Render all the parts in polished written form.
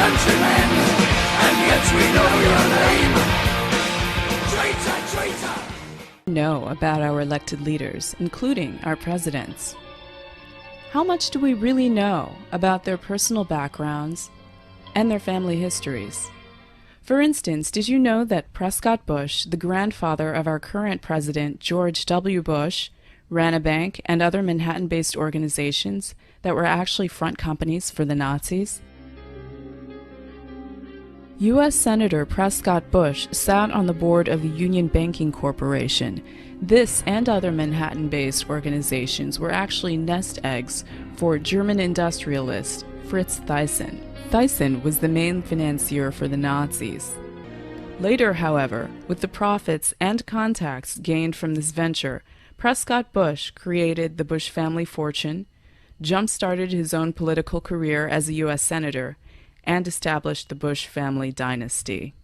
countrymen, and yet we know your name. Traitor, traitor. Know about our elected leaders, including our presidents. How much do we really know about their personal backgrounds and their family histories? For instance, did you know that Prescott Bush, the grandfather of our current president, George W. Bush, ran a bank and other Manhattan-based organizations that were actually front companies for the Nazis? U.S. Senator Prescott Bush sat on the board of the Union Banking Corporation. This and other Manhattan-based organizations were actually nest eggs for German industrialist Fritz Thyssen. Thyssen was the main financier for the Nazis. Later, however, with the profits and contacts gained from this venture, Prescott Bush created the Bush family fortune, jump-started his own political career as a U.S. Senator, and established the Bush family dynasty.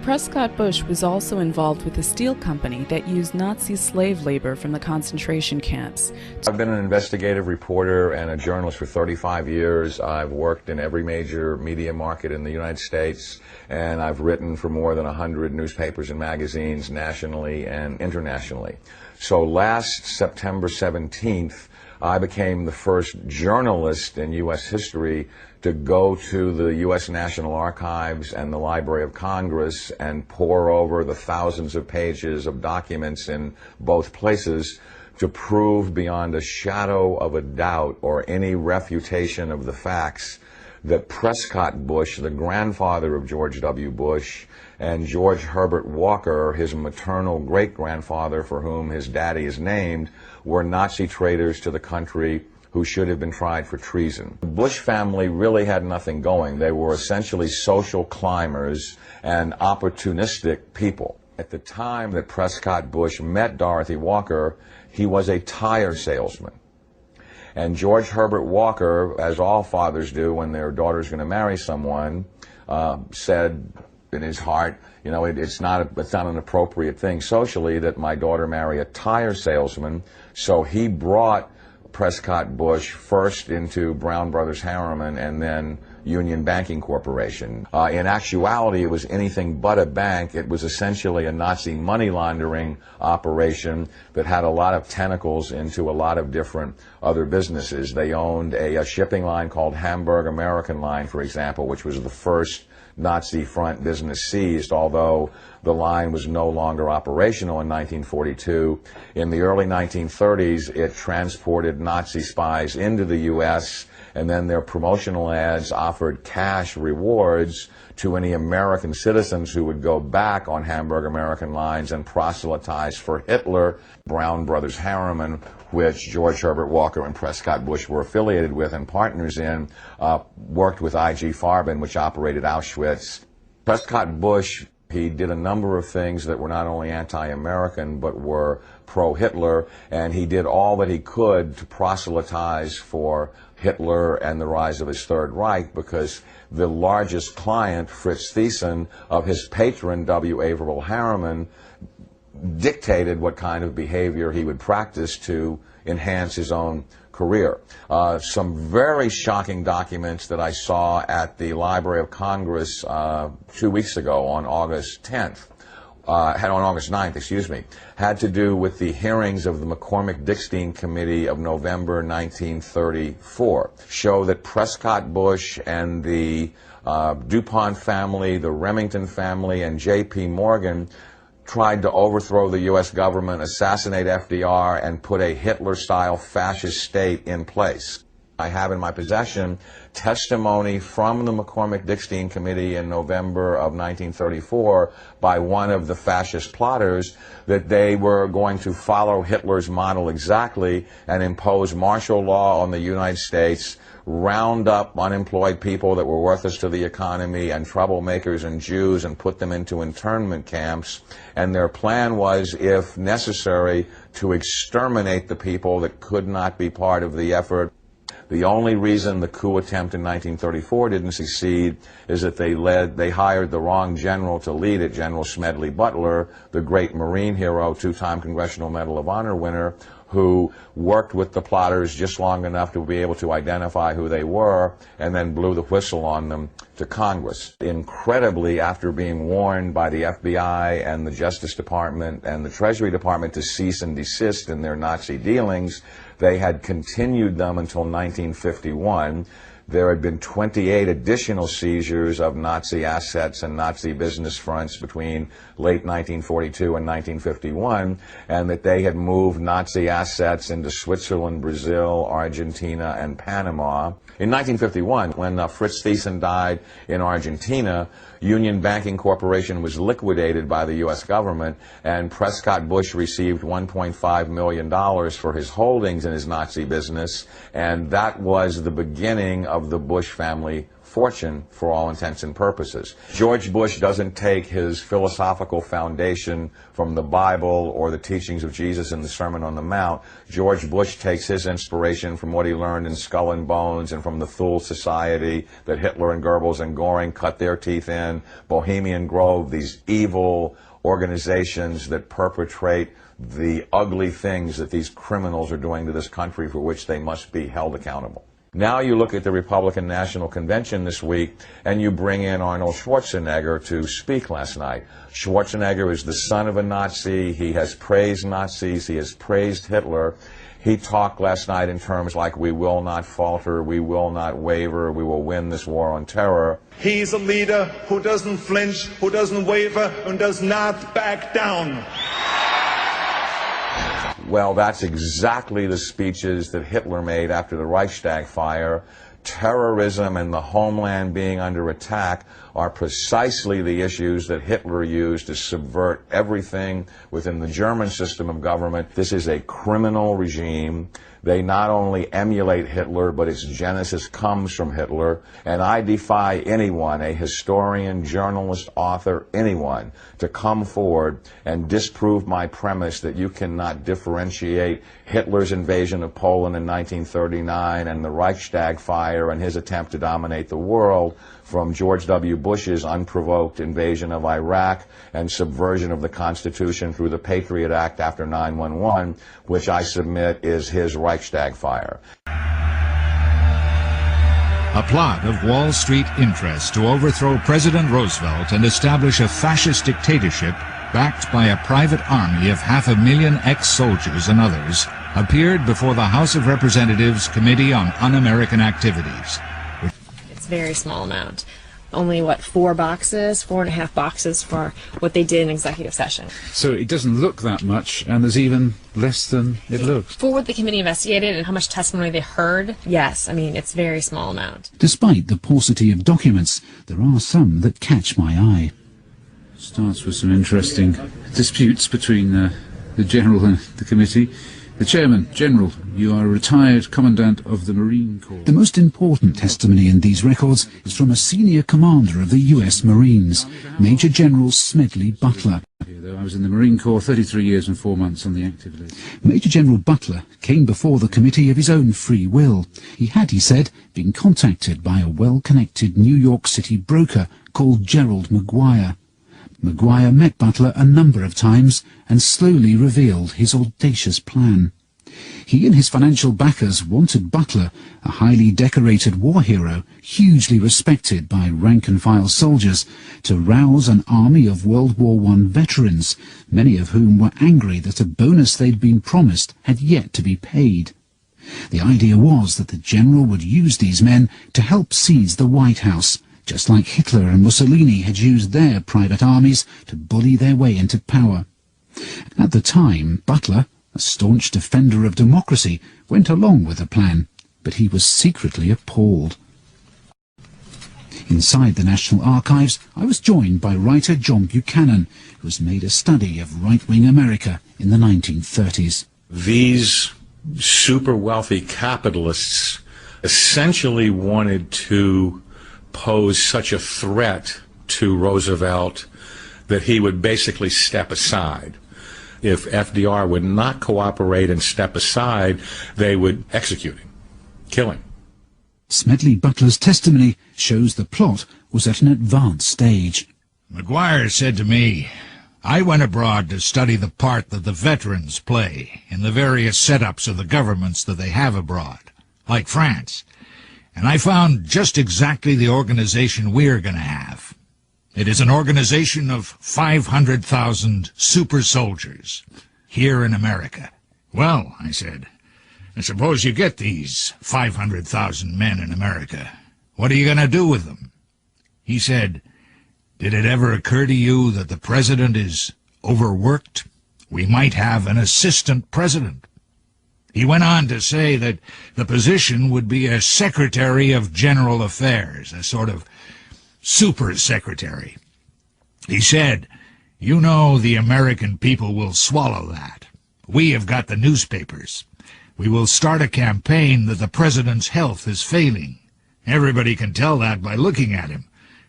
Prescott Bush was also involved with a steel company that used Nazi slave labor from the concentration camps. I've been an investigative reporter and a journalist for 35 years. I've worked in every major media market in the United States, and I've written for more than 100 newspapers and magazines nationally and internationally. So last September 17th, I became the first journalist in U.S. history to go to the U.S. National Archives and the Library of Congress and pore over the thousands of pages of documents in both places to prove beyond a shadow of a doubt or any refutation of the facts that Prescott Bush, the grandfather of George W. Bush, and George Herbert Walker, his maternal great-grandfather for whom his daddy is named, were Nazi traitors to the country who should have been tried for treason. The Bush family really had nothing going. They were essentially social climbers and opportunistic people. At the time that Prescott Bush met Dorothy Walker, he was a tire salesman. And George Herbert Walker, as all fathers do when their daughter's going to marry someone, said in his heart, you know, it's not an appropriate thing socially that my daughter marry a tire salesman. So he brought Prescott Bush first into Brown Brothers Harriman and then Union Banking Corporation. In actuality, it was anything but a bank. It was essentially a Nazi money laundering operation that had a lot of tentacles into a lot of different other businesses. They owned a shipping line called Hamburg American Line, for example, which was the first Nazi front business seized, although the line was no longer operational in 1942. In the early 1930s, it transported Nazi spies into the U.S., and then their promotional ads offered cash rewards to any American citizens who would go back on Hamburg American lines and proselytize for Hitler. Brown Brothers Harriman, which George Herbert Walker and Prescott Bush were affiliated with and partners in, worked with I.G. Farben, which operated Auschwitz. Prescott Bush, he did a number of things that were not only anti-American but were pro-Hitler, and he did all that he could to proselytize for Hitler and the rise of his Third Reich, because the largest client, Fritz Thyssen, of his patron, W. Averill Harriman, dictated what kind of behavior he would practice to enhance his own career. Some very shocking documents that I saw at the Library of Congress 2 weeks ago on August 10th, on August 9th, excuse me, had to do with the hearings of the McCormick-Dickstein Committee of November 1934, show that Prescott Bush and the DuPont family, the Remington family, and J.P. Morgan tried to overthrow the U.S. government, assassinate FDR, and put a Hitler-style fascist state in place. I have in my possession testimony from the McCormick-Dickstein Committee in November of 1934 by one of the fascist plotters that they were going to follow Hitler's model exactly and impose martial law on the United States, round up unemployed people that were worthless to the economy and troublemakers and Jews and put them into internment camps. And their plan was, if necessary, to exterminate the people that could not be part of the effort. The only reason the coup attempt in 1934 didn't succeed is that they hired the wrong general to lead it, General Smedley Butler, the great Marine hero, two-time Congressional Medal of Honor winner, who worked with the plotters just long enough to be able to identify who they were and then blew the whistle on them to Congress. Incredibly, after being warned by the FBI and the Justice Department and the Treasury Department to cease and desist in their Nazi dealings, they had continued them until 1951. There had been 28 additional seizures of Nazi assets and Nazi business fronts between late 1942 and 1951, and that they had moved Nazi assets into Switzerland, Brazil, Argentina, and Panama. In 1951, when Fritz Thyssen died in Argentina, Union Banking Corporation was liquidated by the U.S. government, and Prescott Bush received $1.5 million for his holdings in his Nazi business, and that was the beginning of the Bush family fortune for all intents and purposes. George Bush doesn't take his philosophical foundation from the Bible or the teachings of Jesus in the Sermon on the Mount. George Bush takes his inspiration from what he learned in Skull and Bones and from the Thule Society that Hitler and Goebbels and Goring cut their teeth in, Bohemian Grove, these evil organizations that perpetrate the ugly things that these criminals are doing to this country for which they must be held accountable. Now you look at the Republican National Convention this week, and you bring in Arnold Schwarzenegger to speak last night. Schwarzenegger is the son of a Nazi. He has praised Nazis. He has praised Hitler. He talked last night in terms like, we will not falter, we will not waver, we will win this war on terror. He's a leader who doesn't flinch, who doesn't waver, and does not back down. Well, that's exactly the speeches that Hitler made after the Reichstag fire. Terrorism and the homeland being under attack are precisely the issues that Hitler used to subvert everything within the German system of government. This is a criminal regime. They not only emulate Hitler, but its genesis comes from Hitler. And I defy anyone, a historian, journalist, author, anyone, to come forward and disprove my premise that you cannot differentiate Hitler's invasion of Poland in 1939 and the Reichstag fire and his attempt to dominate the world from George W. Bush's unprovoked invasion of Iraq and subversion of the Constitution through the Patriot Act after 9/11, which I submit is his Reichstag fire. A plot of Wall Street interests to overthrow President Roosevelt and establish a fascist dictatorship backed by a private army of 500,000 ex-soldiers and others appeared before the House of Representatives Committee on Un-American Activities. Very small amount. Only, 4.5 boxes for what they did in executive session. So it doesn't look that much, and there's even less than it looks. For what the committee investigated and how much testimony they heard, yes, I mean, it's a very small amount. Despite the paucity of documents, there are some that catch my eye. Starts with some interesting disputes between the General and the committee. The Chairman, General, you are a retired Commandant of the Marine Corps. The most important testimony in these records is from a senior commander of the U.S. Marines, Major General Smedley Butler. I was in the Marine Corps 33 years and 4 months on the active list. Major General Butler came before the committee of his own free will. He had, he said, been contacted by a well-connected New York City broker called Gerald Maguire. Maguire met Butler a number of times and slowly revealed his audacious plan. He and his financial backers wanted Butler, a highly decorated war hero, hugely respected by rank-and-file soldiers, to rouse an army of World War I veterans, many of whom were angry that a bonus they'd been promised had yet to be paid. The idea was that the general would use these men to help seize the White House, just like Hitler and Mussolini had used their private armies to bully their way into power. At the time, Butler, a staunch defender of democracy, went along with the plan, but he was secretly appalled. Inside the National Archives, I was joined by writer John Buchanan, who has made a study of right-wing America in the 1930s. These super wealthy capitalists essentially wanted to pose such a threat to Roosevelt that he would basically step aside. If FDR would not cooperate and step aside, they would execute him, kill him. Smedley Butler's testimony shows the plot was at an advanced stage. Maguire said to me, "I went abroad to study the part that the veterans play in the various setups of the governments that they have abroad, like France, and I found just exactly the organization we're going to have. It is an organization of 500,000 super soldiers here in America." "Well," I said, "I suppose you get these 500,000 men in America. What are you going to do with them?" He said, "Did it ever occur to you that the president is overworked? We might have an assistant president." He went on to say that the position would be a secretary of general affairs, a sort of super secretary. He said, "You know the American people will swallow that. We have got the newspapers. We will start a campaign that the president's health is failing. Everybody can tell that by looking at him,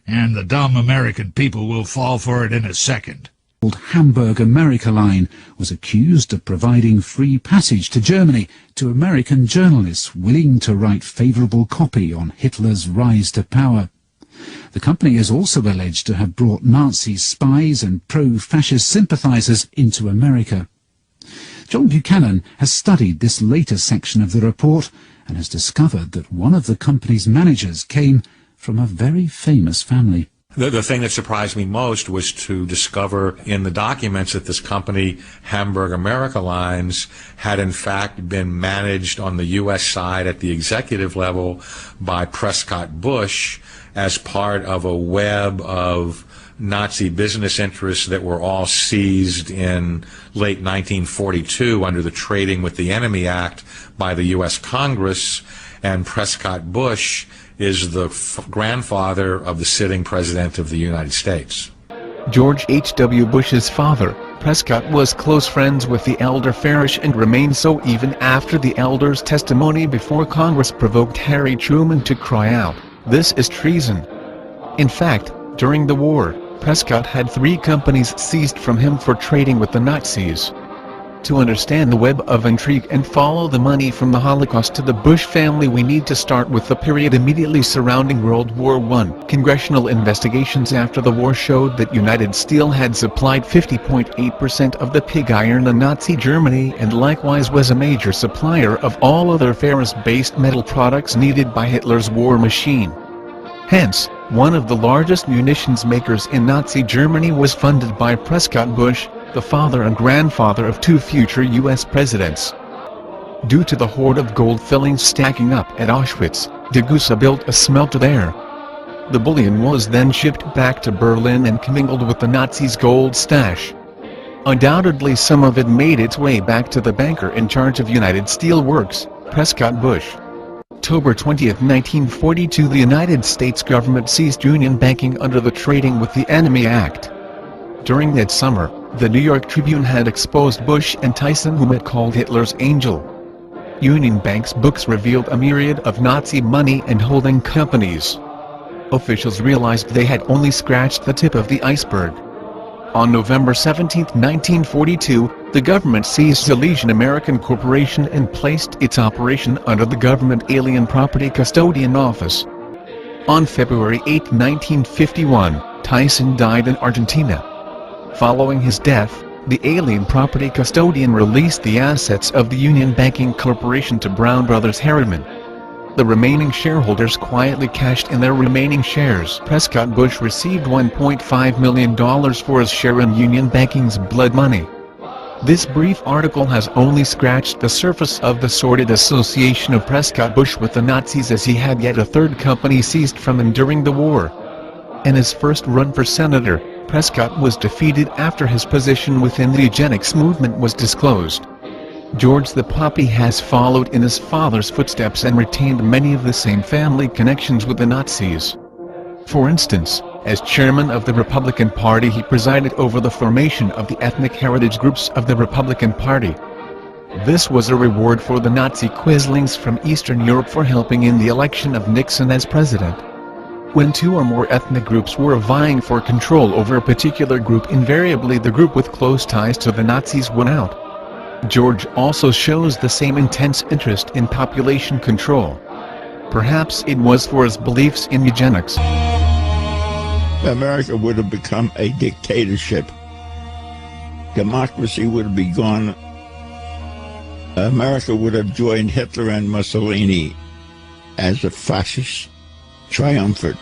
and the dumb American people will fall for it in a second." The Hamburg America line was accused of providing free passage to Germany to American journalists willing to write favourable copy on Hitler's rise to power. The company is also alleged to have brought Nazi spies and pro-fascist sympathisers into America. John Buchanan has studied this later section of the report and has discovered that one of the company's managers came from a very famous family. The thing that surprised me most was to discover in the documents that this company, Hamburg America Lines, had in fact been managed on the U.S. side at the executive level by Prescott Bush as part of a web of Nazi business interests that were all seized in late 1942 under the Trading with the Enemy Act by the U.S. Congress, and Prescott Bush is the grandfather of the sitting President of the United States. George H.W. Bush's father, Prescott, was close friends with the elder Farish and remained so even after the elder's testimony before Congress provoked Harry Truman to cry out, "This is treason." In fact, during the war, Prescott had 3 companies seized from him for trading with the Nazis. To understand the web of intrigue and follow the money from the Holocaust to the Bush family, we need to start with the period immediately surrounding World War I. Congressional investigations after the war showed that United Steel had supplied 50.8% of the pig iron in Nazi Germany and likewise was a major supplier of all other ferrous-based metal products needed by Hitler's war machine. Hence, one of the largest munitions makers in Nazi Germany was funded by Prescott Bush, the father and grandfather of 2 future U.S. presidents. Due to the hoard of gold fillings stacking up at Auschwitz, de Gusa built a smelter there. The bullion was then shipped back to Berlin and commingled with the Nazis' gold stash. Undoubtedly some of it made its way back to the banker in charge of United Steel Works, Prescott Bush. October 20, 1942, the United States government seized Union banking under the Trading with the Enemy Act. During that summer, the New York Tribune had exposed Bush and Tyson, whom it called Hitler's angel. Union Bank's books revealed a myriad of Nazi money and holding companies. Officials realized they had only scratched the tip of the iceberg. On November 17, 1942, the government seized Elysian American Corporation and placed its operation under the Government Alien Property Custodian Office. On February 8, 1951, Tyson died in Argentina. Following his death, the Alien Property Custodian released the assets of the Union Banking Corporation to Brown Brothers Harriman. The remaining shareholders quietly cashed in their remaining shares. Prescott Bush received $1.5 million for his share in Union Banking's blood money. This brief article has only scratched the surface of the sordid association of Prescott Bush with the Nazis, as he had yet a 3rd company seized from him during the war. In his first run for senator, Prescott was defeated after his position within the eugenics movement was disclosed. George the Poppy has followed in his father's footsteps and retained many of the same family connections with the Nazis. For instance, as chairman of the Republican Party, he presided over the formation of the ethnic heritage groups of the Republican Party. This was a reward for the Nazi quislings from Eastern Europe for helping in the election of Nixon as president. When 2 or more ethnic groups were vying for control over a particular group, invariably the group with close ties to the Nazis won out. George also shows the same intense interest in population control. Perhaps it was for his beliefs in eugenics. America would have become a dictatorship. Democracy would be gone. America would have joined Hitler and Mussolini as a fascist triumvirate.